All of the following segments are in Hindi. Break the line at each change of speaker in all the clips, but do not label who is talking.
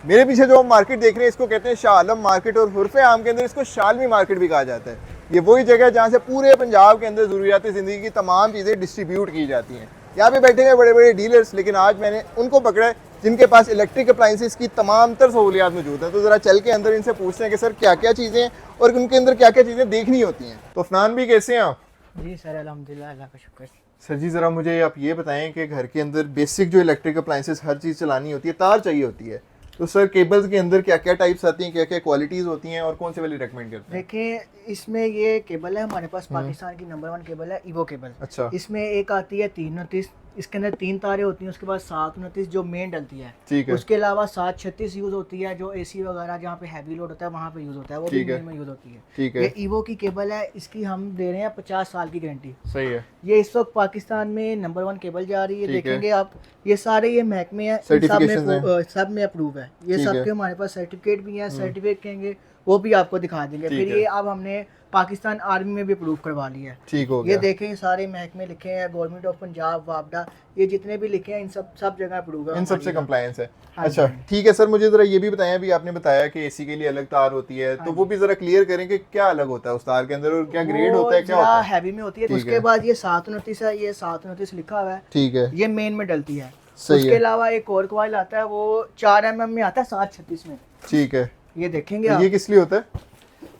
मेरे पीछे जो हम मार्केट देख रहे हैं इसको कहते हैं शाह आलम मार्केट, और हुर्फे आम के अंदर इसको शालमी मार्केट भी कहा जाता है। ये वही जगह है जहाँ से पूरे पंजाब के अंदर ज़रूरियात ज़िंदगी की तमाम चीज़ें डिस्ट्रीब्यूट की जाती हैं। यहाँ पे बैठे हैं बड़े बड़े डीलर्स, लेकिन आज मैंने उनको पकड़ा है जिनके पास इलेक्ट्रिक अप्लाइंसेस की तमाम तर सहूलियात मौजूद हैं। तो ज़रा चल के अंदर इनसे पूछते हैं कि सर क्या क्या चीज़ें हैं और उनके अंदर क्या क्या चीज़ें देखनी होती हैं। तो अफनान भी कैसे हैं आप?
जी सर अल्हम्दुलिल्लाह, अल्लाह का शुक्र।
सर जी ज़रा मुझे आप ये बताएं कि घर के अंदर बेसिक जो इलेक्ट्रिक अप्लाइंसेस हर चीज़ चलानी होती है, तार चाहिए होती है, तो सर केबल्स के अंदर क्या क्या टाइप्स आती हैं, क्या क्या क्वालिटीज़ होती हैं और कौन से वाली रेकमेंड करते हैं?
देखिए इसमें ये केबल है हमारे पास, पाकिस्तान की नंबर 1 केबल है ईवो केबल।
अच्छा।
इसमें एक आती है 329, इसके अंदर 3 तारें होती हैं, उसके बाद 729 जो मेन डलती है।
ठीक है।
उसके अलावा 736 यूज़ होती है जो एसी वगैरह जहाँ पे हैवी लोड होता है वहाँ पे यूज़ होता है, वो भी
ठीक है।
मेन में यूज़ होती है।
ठीक है।
ये ईवो की केबल है, इसकी हम दे रहे हैं 50 साल की गारंटी।
सही है।
ये इस वक्त पाकिस्तान में नंबर 1 केबल जा रही है।
ठीक है।
देखेंगे आप, ये सारे ये महकमे हैं, इन
Certifications
सब में अप्रूव है। ये
ठीक है।
सबके हमारे पास सर्टिफिकेट भी हैं, सर्टिफिकेट कहेंगे वो भी आपको दिखा देंगे।
ठीक
फिर
है।
ये अब हमने पाकिस्तान आर्मी में भी अप्रूव करवा लिया है।
ठीक हो
ये
गया।
देखें सारे महकमे लिखे हैं, गवर्नमेंट ऑफ पंजाब, वापडा, ये जितने भी लिखे हैं इन सब जगह अप्रूव है,
इन सब से कंप्लायंस है।
हाँ
अच्छा
जी।
ठीक है सर, मुझे ज़रा ये भी बताएं, अभी आपने बताया कि एसी के लिए अलग तार होती है, तो वो भी ज़रा क्लियर करें कि क्या अलग होता है उस तार के अंदर और क्या ग्रेड होता है, क्या होता है?
हैवी में होती है।
ठीक
उसके
है।
बाद ये 729 है, ये 729 लिखा हुआ है,
ठीक है।
ये मेन में डलती है।
सही
उसके
है।
अलावा एक और कॉइल आता है, वो 4 mm में आता है 736 में।
ठीक है।
ये देखेंगे
ये
आप,
किस लिए होता है?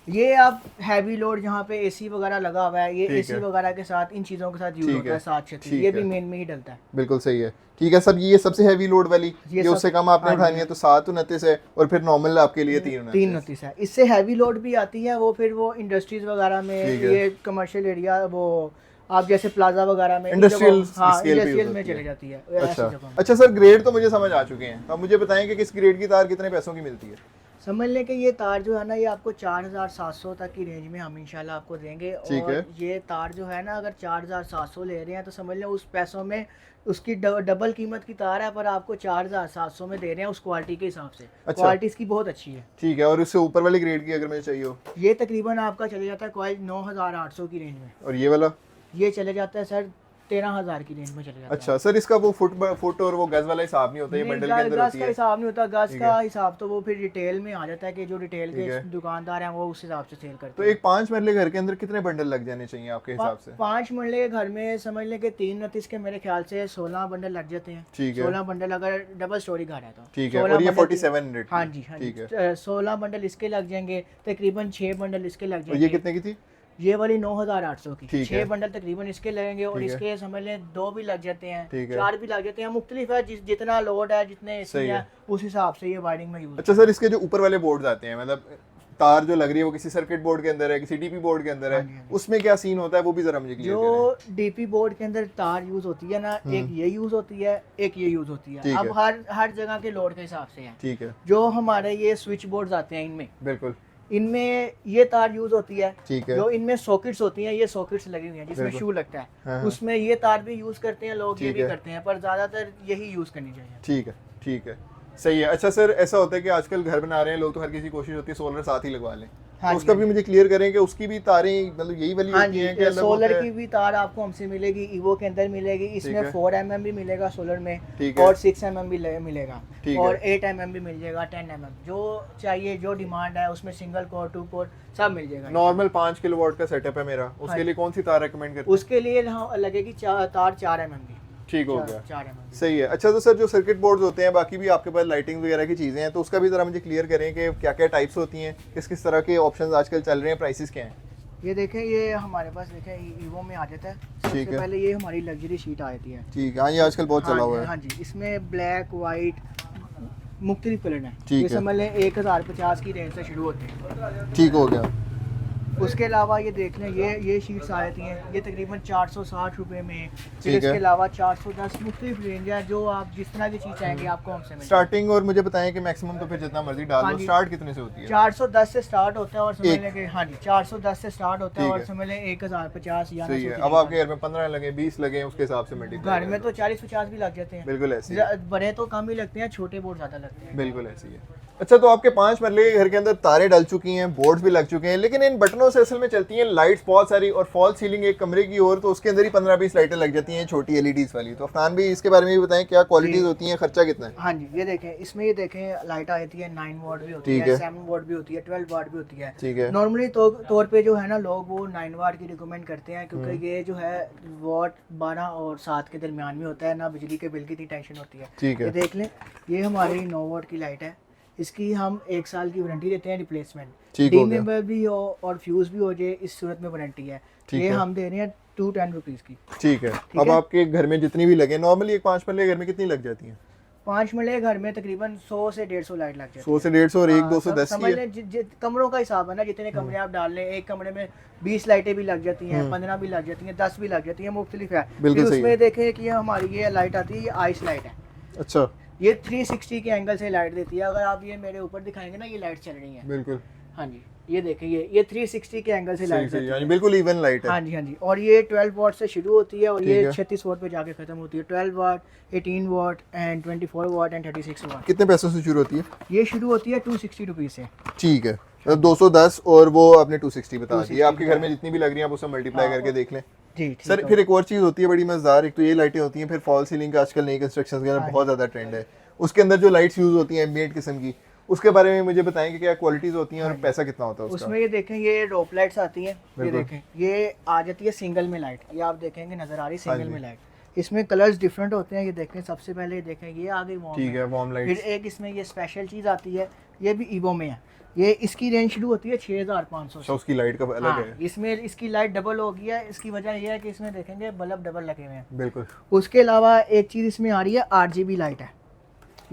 ये आप हैवी लोड जहाँ पे एसी वगैरह लगा हुआ है, ये
ठीक
एसी
है।
वगैरह के साथ इन चीज़ों के साथ यूज
ठीक
होता है
है।
736,
ठीक
ये
है।
भी मेन में ही डलता है।
बिल्कुल सही है। ठीक है सर, ये सबसे हैवी लोड वाली, ये
सब-
उससे कम आपने
हाँ जी,
उठानी है तो 729 है, और फिर नॉर्मल आपके लिए 329
329 है। इससे हैवी लोड भी आती है, वो फिर वो इंडस्ट्रीज वगैरह में,
ठीक है।
ये कमर्शियल एरिया, वो आप जैसे प्लाजा वगैरह में,
इंडस्ट्रियल
हाँ
स्केल पे
इंडस्ट्रियल
यूज
में
होती
चली
है।
जाती है ऐसी
अच्छा
जगहों में।
अच्छा सर, ग्रेड तो मुझे समझ आ चुके हैं, अब मुझे बताएं कि किस ग्रेड की तार कितने पैसों की मिलती है?
समझ लें कि ये तार जो है ना, ये आपको 4700 तक की रेंज में हम इंशाल्लाह आपको देंगे।
ठीक
और
है।
ये तार जो है ना, अगर 4700 ले रहे हैं तो समझ लें उस पैसों में उसकी डबल कीमत की तार है, पर आपको 4700 में दे रहे हैं उस क्वालिटी के हिसाब से।
अच्छा।
क्वालिटी इसकी बहुत अच्छी है।
ठीक है, और उससे ऊपर वाली ग्रेड की अगर मुझे चाहिए हो?
ये तकरीबन आपका चले जाता है कॉइल 9800 की रेंज में।
और ये वाला?
ये चले जाता है सर 13000 की रेंज में चले जाता
अच्छा सर, इसका वो फुट और वो गज वाला हिसाब नहीं होता, ये
है।
बंडल के अंदर
गज
होती
का
है?
हिसाब नहीं होता, गज
ठीक
का
है।
हिसाब तो वो फिर रिटेल में आ जाता है कि जो रिटेल
ठीक
के
है।
दुकानदार हैं वो उस हिसाब से सेल करते
तो
हैं।
एक 5 मरले घर के अंदर कितने बंडल लग जाने चाहिए आपके हिसाब से?
5 मरले के घर में समझ लें कि 329 के मेरे ख्याल से 16 बंडल लग जाते हैं।
ठीक है।
16 बंडल अगर डबल स्टोरी घर है तो।
ठीक है,
16
और ये
बंडल
4700
हाँ जी हाँ
ठीक
जी,
है।
16 बंडल इसके लग जाएंगे, तकरीबन 6 बंडल इसके लग
और
जाएंगे।
ये कितने की थी?
ये वाली 9800 की,
ठीक
6
है।
बंडल तकरीबन इसके लगेंगे, और
ठीक है।
इसके समझ लें 2 भी लग जाते हैं,
ठीक है।
4 भी लग जाते हैं। मुख्तलिफ है, जितना लोड है, जितने एसी
सही
है,
है।
उस हिसाब से ये वायरिंग में यूज।
अच्छा सर, इसके जो ऊपर वाले बोर्ड आते हैं, मतलब तार जो लग रही है वो किसी सर्किट बोर्ड के अंदर है, किसी डीपी बोर्ड के अंदर
हाँ जी,
है,
हाँ जी।
उसमें क्या सीन होता है वो भी जरा मुझे क्लियर करें।
जो डीपी बोर्ड के अंदर तार यूज होती है ना, एक ये यूज होती है, एक ये यूज होती है।
ठीक
अब
है।
हर जगह के लोड के हिसाब से है।
ठीक है।
जो हमारे ये स्विच बोर्ड्स आते हैं,
बिल्कुल।
इनमें ये तार यूज होती है।
ठीक है।
जो इनमें सॉकेट्स होती हैं, ये सॉकेट्स लगी हुई हैं जिसमें
बिल्कुल।
शू लगता है,
हाँ।
उसमें ये तार भी यूज करते हैं लोग, ये
ठीक
भी
है।
करते हैं, पर ज्यादातर यही यूज करनी चाहिए।
ठीक है। ठीक है, सही है। अच्छा सर, ऐसा होता है कि आजकल घर बना रहे हैं लोग, तो हर किसी की कोशिश होती है सोलर साथ ही लगवा लें,
हाँ
तो
जी,
उसका
हाँ
भी मुझे क्लियर करें कि उसकी भी तारें मतलब यही वाली
हाँ
होती
जी,
हैं कि अलग
सोलर
होता है?
की भी तार आपको हमसे मिलेगी, ईवो के अंदर मिलेगी। इसमें
है।
4 mm भी मिलेगा सोलर में,
ठीक है।
और 6 mm भी मिलेगा,
ठीक
और
है।
8 mm भी मिल जाएगा, 10 mm जो चाहिए, जो डिमांड है उसमें सिंगल कोर, 2 कोर सब मिल जाएगा।
नॉर्मल 5 किलोवाट का सेटअप है मेरा, उसके
हाँ
लिए कौन सी तार रेकमेंड करते हैं?
उसके लिए लगेगी तार 4 mm की।
ठीक हो गया।
4 mm।
सही है। अच्छा तो सर, जो सर्किट बोर्ड्स होते हैं, बाकी भी आपके पास लाइटिंग वगैरह की चीज़ें हैं, तो उसका भी ज़रा मुझे क्लियर करें कि क्या क्या टाइप्स होती हैं, किस किस तरह के ऑप्शंस आजकल चल रहे हैं, प्राइसेस क्या हैं?
ये देखें, ये हमारे पास देखें ईवो में आ जाता है।
ठीक
सबसे
है।
पहले ये हमारी लग्जरी शीट आती है।
ठीक है। हाँ, ये आजकल बहुत चला हुआ है।
हाँ जी, इसमें ब्लैक, वाइट, मुख्तलिफ कलर हैं।
ठीक
ये
है।
समझ लें 1050 की रेंज से शुरू होते हैं।
ठीक हो गया।
उसके अलावा ये देख लें, ये शीट्स आ जाती हैं, ये तकरीबन 460 रुपए में। फिर
ठीक है।
इसके अलावा 410 मुख्तलिफ रेंज है, जो आप जिस तरह की चीज़ चाहेंगे आपको हमसे मिलेगी।
स्टार्टिंग और मुझे बताएं कि मैक्सिमम तो फिर जितना मर्जी डाल
हाँ
दो,
जी।
स्टार्ट कितने से होती है?
410 से स्टार्ट होता है, और समझ
एक।
लें कि हाँ जी 410 से स्टार्ट होता है,
ठीक
और
है।
समझ लें 1050 या
सही है।
900
अब आपके घर में 15 लगे, 20 लगे, उसके हिसाब से मल्टीप्लाई
घर में तो 40-50 भी लग जाते हैं।
बिल्कुल ऐसी है।
बड़े तो कम ही लगते हैं, छोटे बोर्ड ज़्यादा लगते हैं।
बिल्कुल ऐसी है। अच्छा, तो आपके 5 मरले के घर के अंदर तारें डल चुकी हैं, बोर्ड्स भी लग चुके हैं, लेकिन इन बटनों से असल में चलती हैं लाइट्स बहुत सारी, और फॉल सीलिंग एक कमरे की और, तो उसके अंदर ही 15-20 लाइटें लग जाती हैं छोटी एलईडीज वाली। तो अफनान भी इसके बारे में भी बताएं क्या क्वालिटीज होती हैं, खर्चा कितना है?
हाँ जी, ये देखें, इसमें ये देखें लाइट आती है 9 वॉट भी होती है, 7 वॉट भी होती है, 12 वॉट भी होती है।
ठीक है।
नॉर्मली तौर पे जो है ना लोग वो 9 वाट की रिकमेंड करते हैं, क्योंकि ये जो है वॉट 12 और 7 के दरमियान में होता है, ना बिजली के बिल की इतनी टेंशन होती है।
ठीक है।
ये देख लें, ये हमारी 9 वॉट की लाइट है, इसकी हम 1 साल की वारंटी देते हैं रिप्लेसमेंट, डिमेबल भी हो और फ्यूज भी हो जाए इस सूरत में वारंटी है। ये हम दे रहे हैं 210 रुपीज़ की।
ठीक है। अब आपके घर में जितनी भी लगे, नॉर्मली एक 5 मरले घर में कितनी लग जाती हैं?
5 मरले घर में तकरीबन 100 से 150 लाइट लग जाती है।
100 से 150 और एक 210
समझ लें कमरों का हिसाब है ना, जितने कमरे आप डाल लें, एक कमरे में 20 लाइटें भी लग जाती हैं, 15 भी लग जाती हैं, 10 भी लग जाती हैं, मुख्तलिफ है। फिर उसमें देखें कि हमारी ये लाइट आती है, ये आइस लाइट है।
अच्छा।
ये 360 के एंगल से लाइट देती है। अगर आप ये मेरे ऊपर दिखाएंगे ना, ये लाइट चल रही है।
बिल्कुल।
हाँ जी, ये देखें, ये 360 के एंगल से लाइट देती है,
बिल्कुल इवन लाइट है।
हाँ जी हाँ जी। और ये 12 वॉट से शुरू होती है और ये 36 वॉट पे जाके खत्म होती है। 12 what, 18 what and 24 what and 36 what.
कितने पैसों से शुरू होती है?
ये शुरू होती है 260 रुपीज़ से।
ठीक है, 210 और वो आपने 260 बता दी। आपके घर में जितनी भी लग रही हैं आप उसे मल्टीप्लाई करके देख लें।
जी
सर, फिर एक और चीज़ होती है बड़ी मजेदार, एक तो ये लाइटें होती हैं, फिर फॉल सीलिंग का आजकल नई कंस्ट्रक्शन के अंदर बहुत ज़्यादा ट्रेंड है, उसके अंदर जो लाइट्स यूज़ होती हैं एम्बिएंट किस्म की, उसके बारे में मुझे बताएं कि क्या क्वालिटीज़ होती हैं और पैसा कितना होता है उसका?
उसमें ये देखें, ये रोप लाइट्स आती हैं, ये देखें, ये आ जाती है सिंगल में लाइट, ये आप देखेंगे नज़र आ रही है सिंगल में लाइट। इसमें कलर्स डिफरेंट होते हैं, ये देखें, सबसे पहले ये देखें, ये आ गई वार्म।
ठीक है, वार्म लाइट।
फिर एक इसमें ये स्पेशल चीज़ आती है, ये भी ईवो में है, ये इसकी रेंज शुरू होती है 6500 से।
उसकी लाइट का अलग है।
इसमें इसकी लाइट डबल हो गई है, इसकी वजह ये है कि इसमें देखेंगे बल्ब डबल लगे हुए हैं।
बिल्कुल।
उसके अलावा एक चीज़ इसमें आ रही है, RGB लाइट है,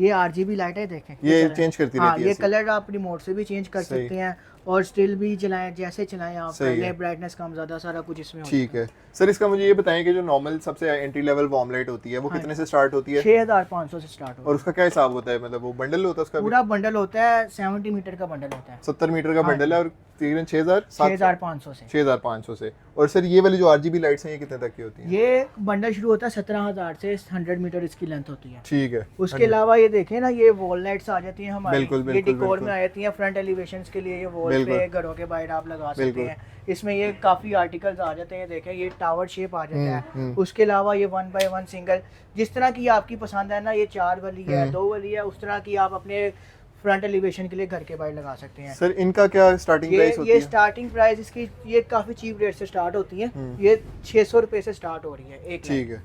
ये RGB लाइट है, देखें
ये चेंज करती रहती है।
ये कलर आप रिमोट से भी चेंज कर सकते हैं और स्टिल भी चलाएं, जैसे चलाएं आप, पहले ब्राइटनेस कम ज़्यादा सारा कुछ इसमें होता है।
ठीक है। सर, इसका मुझे ये बताएं कि जो नॉर्मल सबसे एंट्री लेवल वार्म लाइट होती है वो कितने से स्टार्ट होती है?
6500 से स्टार्ट होता है।
और उसका क्या हिसाब होता है, मतलब वो बंडल होता है उसका?
पूरा बंडल होता है, 70 मीटर का बंडल होता है,
70 मीटर का बंडल है और तकरीबन
6500 से।
6500 से। और सर ये वाली जो RGB लाइट्स हैं ये कितने तक की होती हैं?
ये बंडल शुरू होता है 17000 से, 100 मीटर इसकी लेंथ होती है।
ठीक है।
उसके अलावा ये देखें ना, ये वॉल लाइट्स आ जाती हैं हमारी,
बिल्कुल,
ये डिकोर में आ जाती हैं, फ्रंट एलिवेशंस के लिए, ये वॉल पे घरों के बाहर आप लगा सकते हैं। इसमें ये काफ़ी आर्टिकल्स आ जाते हैं, देखें, ये टावर शेप आ जाता है। उसके अलावा ये 1 बाय 1 सिंगल, जिस तरह की आपकी पसंद है ना, ये 4 वाली है, 2 वाली है, उस तरह की आप अपने फ्रंट एलिवेशन के लिए घर के बाहर लगा सकते हैं।
सर, इनका क्या स्टार्टिंग प्राइस होती है?
ये स्टार्टिंग प्राइस इसकी ये काफ़ी चीप रेट से स्टार्ट होती है, ये 600 रुपये से स्टार्ट हो रही है एक।
ठीक है,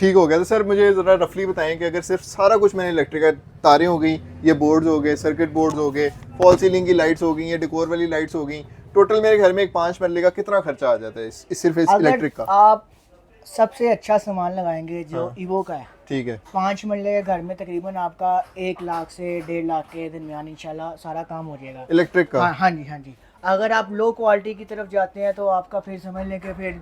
ठीक हो गया। तो सर मुझे ज़रा रफली बताएं कि अगर सिर्फ सारा कुछ मैंने इलेक्ट्रिक का, तारें हो गई, ये बोर्ड्स हो गए, सर्किट बोर्ड्स हो गए, फॉल सीलिंग की लाइट्स हो गई, ये डेकोर वाली लाइट्स हो गई, टोटल मेरे घर में एक 5 मरले का कितना खर्चा आ जाता है सिर्फ इस इलेक्ट्रिक का?
आप सबसे अच्छा सामान लगाएंगे जो ईवो का है,
ठीक है,
5 मरले के घर में तकरीबन आपका 1 लाख से 1.5 लाख के दरमियान इंशाल्लाह सारा काम हो जाएगा
इलेक्ट्रिक का।
हाँ जी हाँ जी। अगर आप लो क्वालिटी की तरफ जाते हैं तो आपका फिर समझ लें कि फिर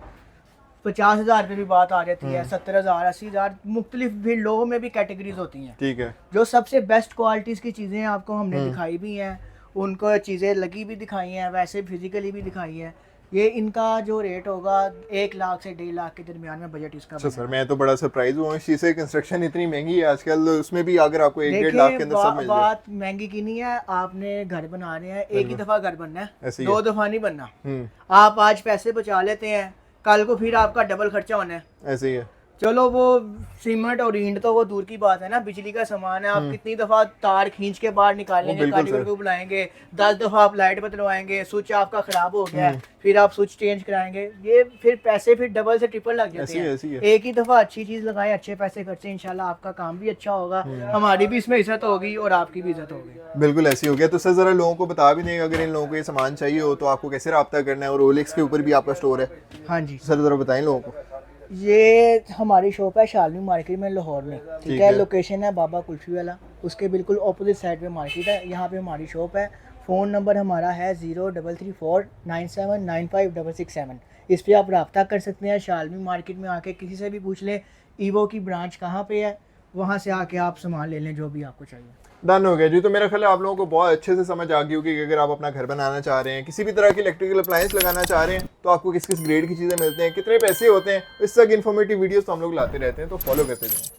50,000 रुपये भी बात आ जाती है, 70,000, 80,000, मुख्तलिफ भी लोगों में भी कैटेगरीज होती हैं।
ठीक है।
जो सबसे बेस्ट क्वालिटीज़ की चीज़ें आपको हमने दिखाई भी हैं, उनको चीज़ें लगी भी दिखाई हैं, वैसे फिजिकली भी दिखाई हैं। ये इनका जो रेट होगा 1 लाख से 1.5 लाख के दरमियान में बजट इसका।
अच्छा सर, मैं तो बड़ा सरप्राइज हुआ इस चीज़ से, कंस्ट्रक्शन इतनी महंगी है आजकल, उसमें भी अगर आपको 1-1.5 लाख के अंदर सब मिल जाए।
बात महंगी की नहीं है, आपने घर बना रहे हैं, एक ही दफ़ा घर बनना है, 2 दफ़ा नहीं बनना। आप आज पैसे बचा लेते हैं, कल को फिर आपका डबल खर्चा होना है।
ऐसे ही है।
चलो वो सीमेंट और ईंट तो वो दूर की बात है ना, बिजली का सामान है, आप कितनी दफा तार खींच के बाहर निकालेंगे, कारीगर को बुलाएंगे, 10 दफा आप लाइट बदलवाएंगे, स्विच आपका खराब हो गया है, फिर आप स्विच चेंज कराएंगे, ये फिर पैसे फिर डबल से ट्रिपल लग जाते हैं। एक ही दफा अच्छी चीज लगाएं, अच्छे पैसे खर्चे, इंशाल्लाह आपका काम भी अच्छा होगा, हमारी भी इसमें इज्जत होगी और आपकी भी इज्जत होगी।
बिल्कुल ऐसे हो गया। तो सर जरा लोगों को बता भी देंगे, अगर इन लोगों को ये सामान चाहिए हो तो आपको कैसे रब्ता करना है, और ओलेक्स के ऊपर भी आपका स्टोर है?
हाँ जी
सर जरा बताएं लोगों को।
ये हमारी शॉप है शालमी मार्केट में, लाहौर में, ठीक है। लोकेशन है बाबा कुल्फी वाला, उसके बिल्कुल ऑपोजिट साइड पे मार्केट है, यहाँ पे हमारी शॉप है। फ़ोन नंबर हमारा है 0334979567। इस पर आप रब्ता कर सकते हैं। शालमी मार्केट में आके किसी से भी पूछ लें ईवो की ब्रांच कहाँ पे है, वहाँ से आके आप सामान ले लें जो भी आपको चाहिए।
डन हो गया जी। तो मेरा ख्याल है आप लोगों को बहुत अच्छे से समझ आ गई होगी कि अगर आप अपना घर बनाना चाह रहे हैं, किसी भी तरह की इलेक्ट्रिकल अप्लायंस लगाना चाह रहे हैं, तो आपको किस किस ग्रेड की चीज़ें मिलते हैं, कितने पैसे होते हैं, इस तक इन्फॉर्मेटिव वीडियोस तो हम लोग लाते रहते हैं, तो फॉलो करते जाएं।